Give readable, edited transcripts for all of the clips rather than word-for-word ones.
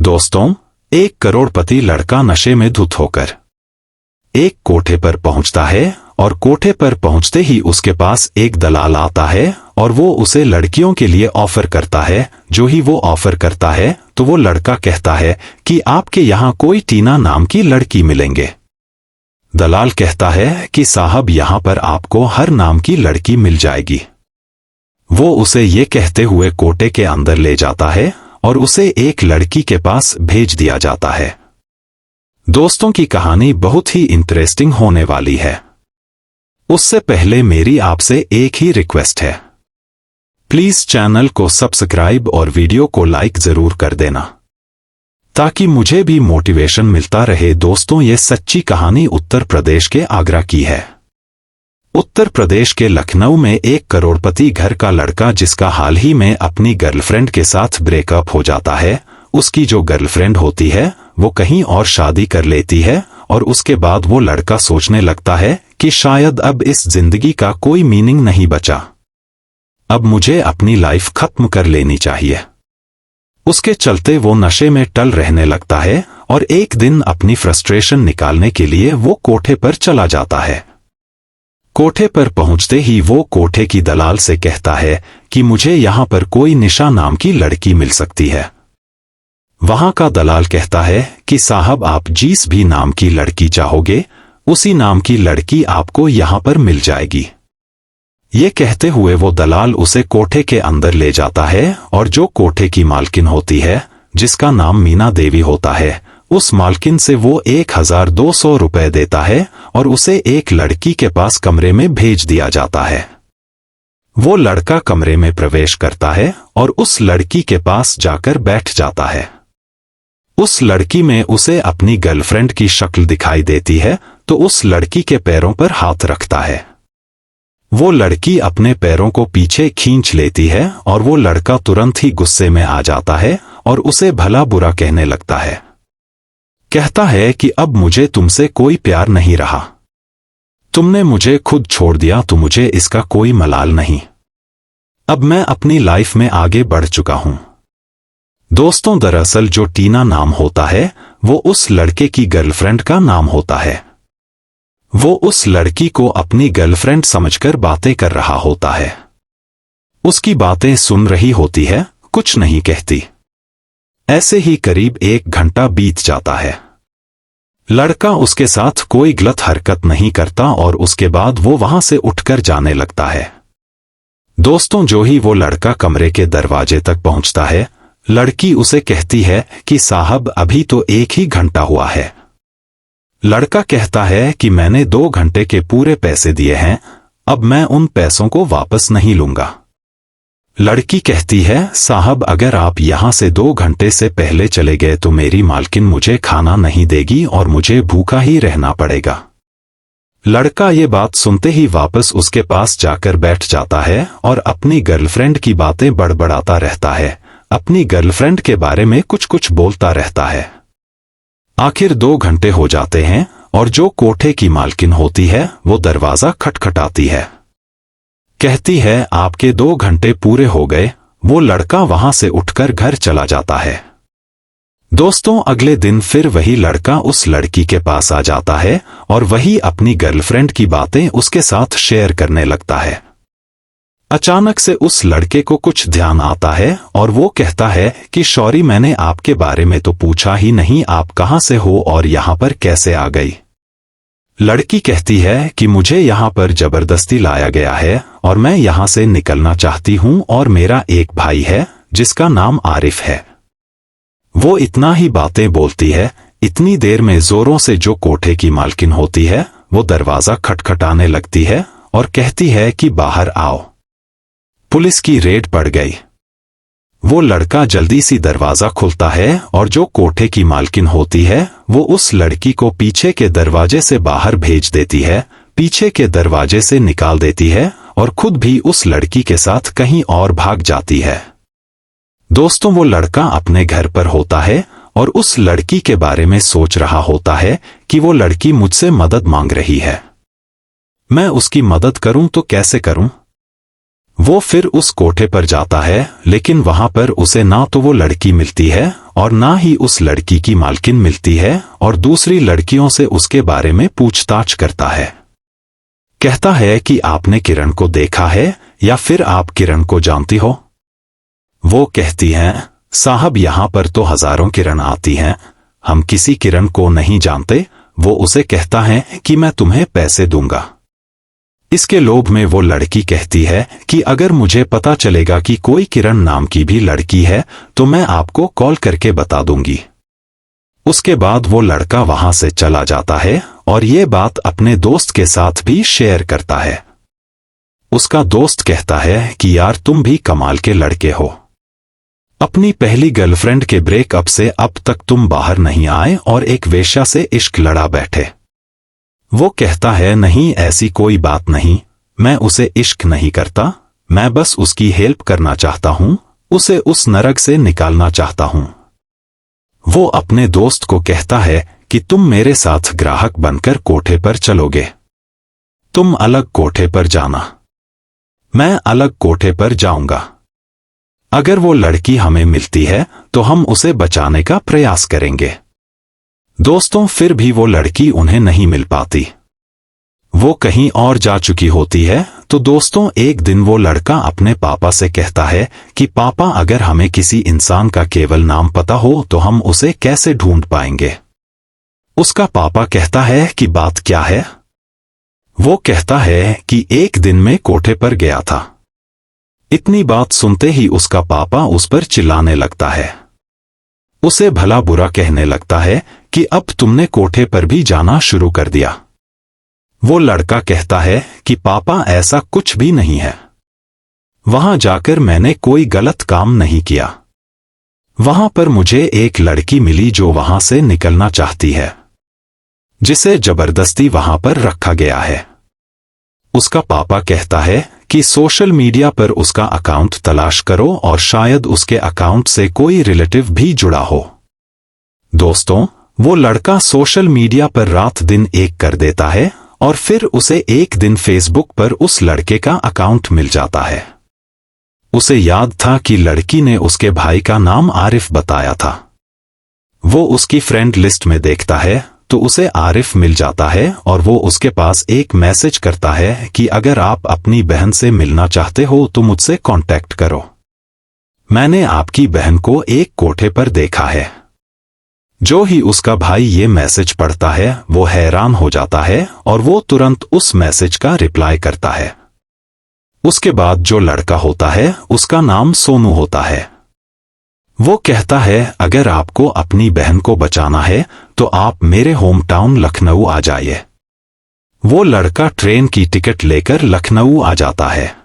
दोस्तों, एक करोड़पति लड़का नशे में धुत होकर एक कोठे पर पहुंचता है और कोठे पर पहुंचते ही उसके पास एक दलाल आता है और वो उसे लड़कियों के लिए ऑफर करता है। जो ही वो ऑफर करता है तो वो लड़का कहता है कि आपके यहाँ कोई टीना नाम की लड़की मिलेंगे। दलाल कहता है कि साहब यहाँ पर आपको हर नाम की लड़की मिल जाएगी। वो उसे ये कहते हुए कोठे के अंदर ले जाता है और उसे एक लड़की के पास भेज दिया जाता है। दोस्तों की कहानी बहुत ही इंटरेस्टिंग होने वाली है। उससे पहले मेरी आपसे एक ही रिक्वेस्ट है, प्लीज चैनल को सब्सक्राइब और वीडियो को लाइक जरूर कर देना ताकि मुझे भी मोटिवेशन मिलता रहे। दोस्तों, ये सच्ची कहानी उत्तर प्रदेश के आगरा की है। उत्तर प्रदेश के लखनऊ में एक करोड़पति घर का लड़का जिसका हाल ही में अपनी गर्लफ्रेंड के साथ ब्रेकअप हो जाता है, उसकी जो गर्लफ्रेंड होती है वो कहीं और शादी कर लेती है और उसके बाद वो लड़का सोचने लगता है कि शायद अब इस जिंदगी का कोई मीनिंग नहीं बचा, अब मुझे अपनी लाइफ खत्म कर लेनी चाहिए। उसके चलते वो नशे में टल रहने लगता है और एक दिन अपनी फ्रस्ट्रेशन निकालने के लिए वो कोठे पर चला जाता है। कोठे पर पहुंचते ही वो कोठे की दलाल से कहता है कि मुझे यहाँ पर कोई निशा नाम की लड़की मिल सकती है। वहां का दलाल कहता है कि साहब आप जिस भी नाम की लड़की चाहोगे उसी नाम की लड़की आपको यहाँ पर मिल जाएगी। ये कहते हुए वो दलाल उसे कोठे के अंदर ले जाता है और जो कोठे की मालकिन होती है, जिसका नाम मीना देवी होता है, उस मालकिन से वो 1200 रुपए देता है और उसे एक लड़की के पास कमरे में भेज दिया जाता है। वो लड़का कमरे में प्रवेश करता है और उस लड़की के पास जाकर बैठ जाता है। उस लड़की में उसे अपनी गर्लफ्रेंड की शक्ल दिखाई देती है तो उस लड़की के पैरों पर हाथ रखता है। वो लड़की अपने पैरों को पीछे खींच लेती है और वो लड़का तुरंत ही गुस्से में आ जाता है और उसे भला बुरा कहने लगता है। कहता है कि अब मुझे तुमसे कोई प्यार नहीं रहा, तुमने मुझे खुद छोड़ दिया तो मुझे इसका कोई मलाल नहीं, अब मैं अपनी लाइफ में आगे बढ़ चुका हूं। दोस्तों, दरअसल जो टीना नाम होता है वो उस लड़के की गर्लफ्रेंड का नाम होता है। वो उस लड़की को अपनी गर्लफ्रेंड समझकर बातें कर रहा होता है। उसकी बातें सुन रही होती है, कुछ नहीं कहती। ऐसे ही करीब 1 घंटा बीत जाता है। लड़का उसके साथ कोई गलत हरकत नहीं करता और उसके बाद वो वहां से उठकर जाने लगता है। दोस्तों, जो ही वो लड़का कमरे के दरवाजे तक पहुंचता है, लड़की उसे कहती है कि साहब अभी तो 1 ही घंटा हुआ है। लड़का कहता है कि मैंने 2 घंटे के पूरे पैसे दिए हैं, अब मैं उन पैसों को वापस नहीं लूंगा। लड़की कहती है साहब अगर आप यहां से 2 घंटे से पहले चले गए तो मेरी मालकिन मुझे खाना नहीं देगी और मुझे भूखा ही रहना पड़ेगा। लड़का ये बात सुनते ही वापस उसके पास जाकर बैठ जाता है और अपनी गर्लफ्रेंड की बातें बड़बड़ाता रहता है, अपनी गर्लफ्रेंड के बारे में कुछ कुछ बोलता रहता है। आखिर 2 घंटे हो जाते हैं और जो कोठे की मालकिन होती है वो दरवाजा खटखटाती है। कहती है आपके 2 घंटे पूरे हो गए। वो लड़का वहां से उठकर घर चला जाता है। दोस्तों, अगले दिन फिर वही लड़का उस लड़की के पास आ जाता है और वही अपनी गर्लफ्रेंड की बातें उसके साथ शेयर करने लगता है। अचानक से उस लड़के को कुछ ध्यान आता है और वो कहता है कि सॉरी, मैंने आपके बारे में तो पूछा ही नहीं, आप कहां से हो और यहां पर कैसे आ गई। लड़की कहती है कि मुझे यहां पर जबरदस्ती लाया गया है और मैं यहां से निकलना चाहती हूं और मेरा एक भाई है जिसका नाम आरिफ है। वो इतना ही बातें बोलती है, इतनी देर में जोरों से जो कोठे की मालकिन होती है वो दरवाजा खटखटाने लगती है और कहती है कि बाहर आओ, पुलिस की रेड पड़ गई। वो लड़का जल्दी सी दरवाजा खुलता है और जो कोठे की मालकिन होती है वो उस लड़की को पीछे के दरवाजे से बाहर भेज देती है, पीछे के दरवाजे से निकाल देती है और खुद भी उस लड़की के साथ कहीं और भाग जाती है। दोस्तों, वो लड़का अपने घर पर होता है और उस लड़की के बारे में सोच रहा होता है कि वो लड़की मुझसे मदद मांग रही है, मैं उसकी मदद करूं तो कैसे करूं। वो फिर उस कोठे पर जाता है, लेकिन वहां पर उसे ना तो वो लड़की मिलती है और ना ही उस लड़की की मालकिन मिलती है, और दूसरी लड़कियों से उसके बारे में पूछताछ करता है। कहता है कि आपने किरण को देखा है या फिर आप किरण को जानती हो? वो कहती हैं, साहब यहां पर तो हजारों किरण आती हैं, हम किसी किरण को नहीं जानते। वो उसे कहता है कि मैं तुम्हें पैसे दूंगा। इसके लोभ में वो लड़की कहती है कि अगर मुझे पता चलेगा कि कोई किरण नाम की भी लड़की है तो मैं आपको कॉल करके बता दूंगी। उसके बाद वो लड़का वहां से चला जाता है और ये बात अपने दोस्त के साथ भी शेयर करता है। उसका दोस्त कहता है कि यार तुम भी कमाल के लड़के हो, अपनी पहली गर्लफ्रेंड के ब्रेकअप से अब तक तुम बाहर नहीं आए और एक वेश्या से इश्क लड़ा बैठे। वो कहता है नहीं ऐसी कोई बात नहीं, मैं उसे इश्क नहीं करता, मैं बस उसकी हेल्प करना चाहता हूं, उसे उस नरक से निकालना चाहता हूं। वो अपने दोस्त को कहता है कि तुम मेरे साथ ग्राहक बनकर कोठे पर चलोगे, तुम अलग कोठे पर जाना, मैं अलग कोठे पर जाऊंगा। अगर वो लड़की हमें मिलती है तो हम उसे बचाने का प्रयास करेंगे। दोस्तों फिर भी वो लड़की उन्हें नहीं मिल पाती, वो कहीं और जा चुकी होती है। तो दोस्तों एक दिन वो लड़का अपने पापा से कहता है कि पापा अगर हमें किसी इंसान का केवल नाम पता हो तो हम उसे कैसे ढूंढ पाएंगे? उसका पापा कहता है कि बात क्या है? वो कहता है कि एक दिन में कोठे पर गया था। इतनी बात सुनते ही उसका पापा उस पर चिल्लाने लगता है, उसे भला बुरा कहने लगता है कि अब तुमने कोठे पर भी जाना शुरू कर दिया। वो लड़का कहता है कि पापा ऐसा कुछ भी नहीं है, वहां जाकर मैंने कोई गलत काम नहीं किया, वहां पर मुझे एक लड़की मिली जो वहां से निकलना चाहती है, जिसे जबरदस्ती वहां पर रखा गया है। उसका पापा कहता है कि सोशल मीडिया पर उसका अकाउंट तलाश करो और शायद उसके अकाउंट से कोई रिलेटिव भी जुड़ा हो। दोस्तों वो लड़का सोशल मीडिया पर रात दिन एक कर देता है और फिर उसे एक दिन फेसबुक पर उस लड़के का अकाउंट मिल जाता है। उसे याद था कि लड़की ने उसके भाई का नाम आरिफ बताया था। वो उसकी फ्रेंड लिस्ट में देखता है तो उसे आरिफ मिल जाता है और वो उसके पास एक मैसेज करता है कि अगर आप अपनी बहन से मिलना चाहते हो तो मुझसे कांटेक्ट करो, मैंने आपकी बहन को एक कोठे पर देखा है। जो ही उसका भाई ये मैसेज पढ़ता है वो हैरान हो जाता है और वो तुरंत उस मैसेज का रिप्लाई करता है। उसके बाद जो लड़का होता है उसका नाम सोनू होता है। वो कहता है अगर आपको अपनी बहन को बचाना है तो आप मेरे होम टाउन लखनऊ आ जाइए। वो लड़का ट्रेन की टिकट लेकर लखनऊ आ जाता है।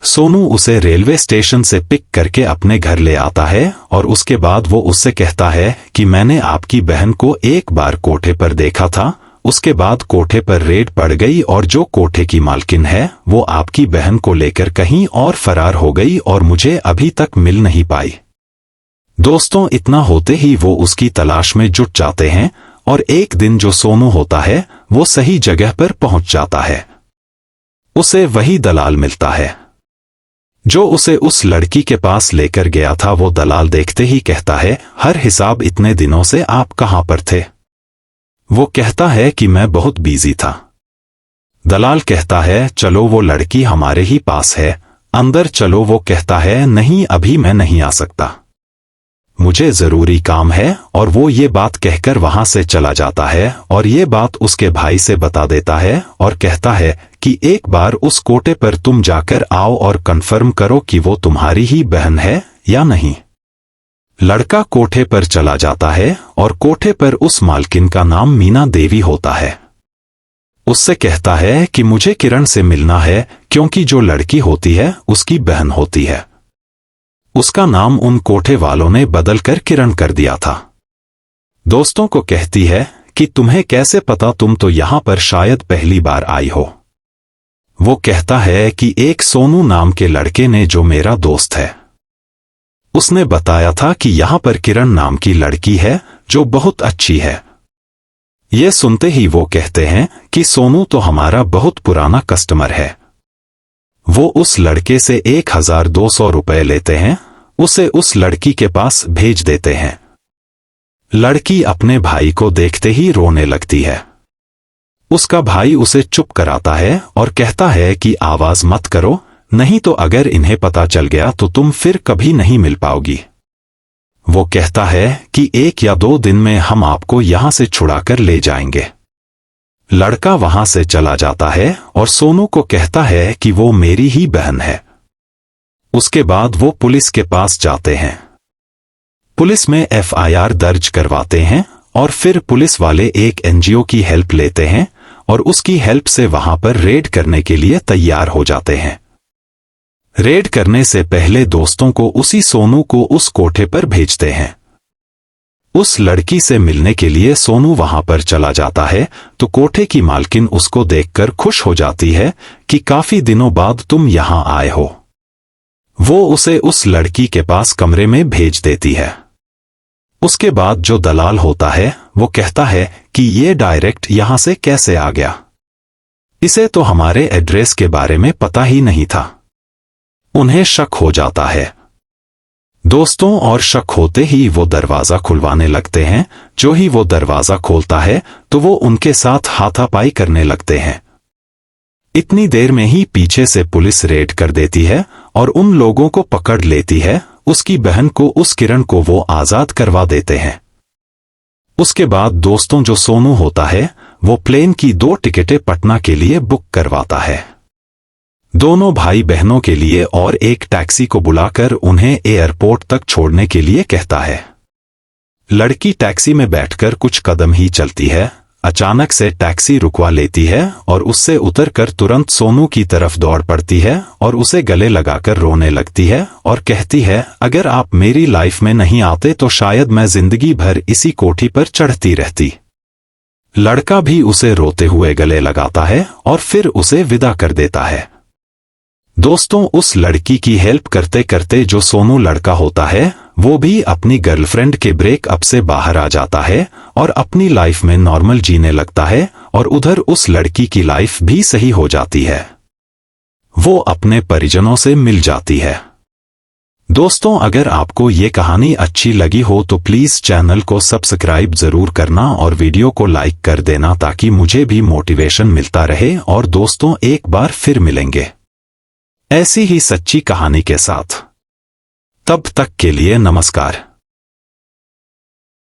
सोनू उसे रेलवे स्टेशन से पिक करके अपने घर ले आता है और उसके बाद वो उससे कहता है कि मैंने आपकी बहन को एक बार कोठे पर देखा था, उसके बाद कोठे पर रेड पड़ गई और जो कोठे की मालकिन है वो आपकी बहन को लेकर कहीं और फरार हो गई और मुझे अभी तक मिल नहीं पाई। दोस्तों इतना होते ही वो उसकी तलाश में जुट जाते हैं और एक दिन जो सोनू होता है वो सही जगह पर पहुंच जाता है। उसे वही दलाल मिलता है जो उसे उस लड़की के पास लेकर गया था। वो दलाल देखते ही कहता है हर हिसाब इतने दिनों से आप कहां पर थे? वो कहता है कि मैं बहुत बिजी था। दलाल कहता है चलो वो लड़की हमारे ही पास है, अंदर चलो। वो कहता है नहीं अभी मैं नहीं आ सकता, मुझे जरूरी काम है। और वो ये बात कहकर वहां से चला जाता है और ये बात उसके भाई से बता देता है और कहता है कि एक बार उस कोठे पर तुम जाकर आओ और कंफर्म करो कि वो तुम्हारी ही बहन है या नहीं। लड़का कोठे पर चला जाता है और कोठे पर उस मालकिन का नाम मीना देवी होता है। उससे कहता है कि मुझे किरण से मिलना है क्योंकि जो लड़की होती है उसकी बहन होती है। उसका नाम उन कोठे वालों ने बदलकर किरण कर दिया था। दोस्तों को कहती है कि तुम्हें कैसे पता, तुम तो यहां पर शायद पहली बार आई हो। वो कहता है कि एक सोनू नाम के लड़के ने, जो मेरा दोस्त है, उसने बताया था कि यहां पर किरण नाम की लड़की है जो बहुत अच्छी है। ये सुनते ही वो कहते हैं कि सोनू तो हमारा बहुत पुराना कस्टमर है। वो उस लड़के से 1200 रुपए लेते हैं, उसे उस लड़की के पास भेज देते हैं। लड़की अपने भाई को देखते ही रोने लगती है। उसका भाई उसे चुप कराता है और कहता है कि आवाज मत करो, नहीं तो अगर इन्हें पता चल गया तो तुम फिर कभी नहीं मिल पाओगी। वो कहता है कि 1 या 2 दिन में हम आपको यहां से छुड़ाकर ले जाएंगे। लड़का वहां से चला जाता है और सोनू को कहता है कि वो मेरी ही बहन है। उसके बाद वो पुलिस के पास जाते हैं। पुलिस में FIR दर्ज करवाते हैं और फिर पुलिस वाले एक NGO की हेल्प लेते हैं और उसकी हेल्प से वहां पर रेड करने के लिए तैयार हो जाते हैं। रेड करने से पहले दोस्तों को उसी सोनू को उस कोठे पर भेजते हैं। उस लड़की से मिलने के लिए सोनू वहां पर चला जाता है तो कोठे की मालकिन उसको देखकर खुश हो जाती है कि काफी दिनों बाद तुम यहां आए हो। वो उसे उस लड़की के पास कमरे में भेज देती है। उसके बाद जो दलाल होता है वो कहता है कि ये डायरेक्ट यहां से कैसे आ गया, इसे तो हमारे एड्रेस के बारे में पता ही नहीं था। उन्हें शक हो जाता है। दोस्तों और शक होते ही वो दरवाजा खुलवाने लगते हैं। जो ही वो दरवाजा खोलता है तो वो उनके साथ हाथापाई करने लगते हैं। इतनी देर में ही पीछे से पुलिस रेड कर देती है और उन लोगों को पकड़ लेती है। उसकी बहन को, उस किरण को वो आजाद करवा देते हैं। उसके बाद दोस्तों जो सोनू होता है वो प्लेन की 2 टिकटें पटना के लिए बुक करवाता है, दोनों भाई बहनों के लिए, और एक टैक्सी को बुलाकर उन्हें एयरपोर्ट तक छोड़ने के लिए कहता है। लड़की टैक्सी में बैठकर कुछ कदम ही चलती है, अचानक से टैक्सी रुकवा लेती है और उससे उतरकर तुरंत सोनू की तरफ दौड़ पड़ती है और उसे गले लगाकर रोने लगती है और कहती है, अगर आप मेरी लाइफ में नहीं आते तो शायद मैं जिंदगी भर इसी कोठी पर चढ़ती रहती। लड़का भी उसे रोते हुए गले लगाता है और फिर उसे विदा कर देता है। दोस्तों उस लड़की की हेल्प करते करते जो सोनू लड़का होता है वो भी अपनी गर्लफ्रेंड के ब्रेकअप से बाहर आ जाता है और अपनी लाइफ में नॉर्मल जीने लगता है और उधर उस लड़की की लाइफ भी सही हो जाती है। वो अपने परिजनों से मिल जाती है। दोस्तों अगर आपको ये कहानी अच्छी लगी हो तो प्लीज चैनल को सब्सक्राइब जरूर करना और वीडियो को लाइक कर देना ताकि मुझे भी मोटिवेशन मिलता रहे। और दोस्तों एक बार फिर मिलेंगे ऐसी ही सच्ची कहानी के साथ। तब तक के लिए नमस्कार।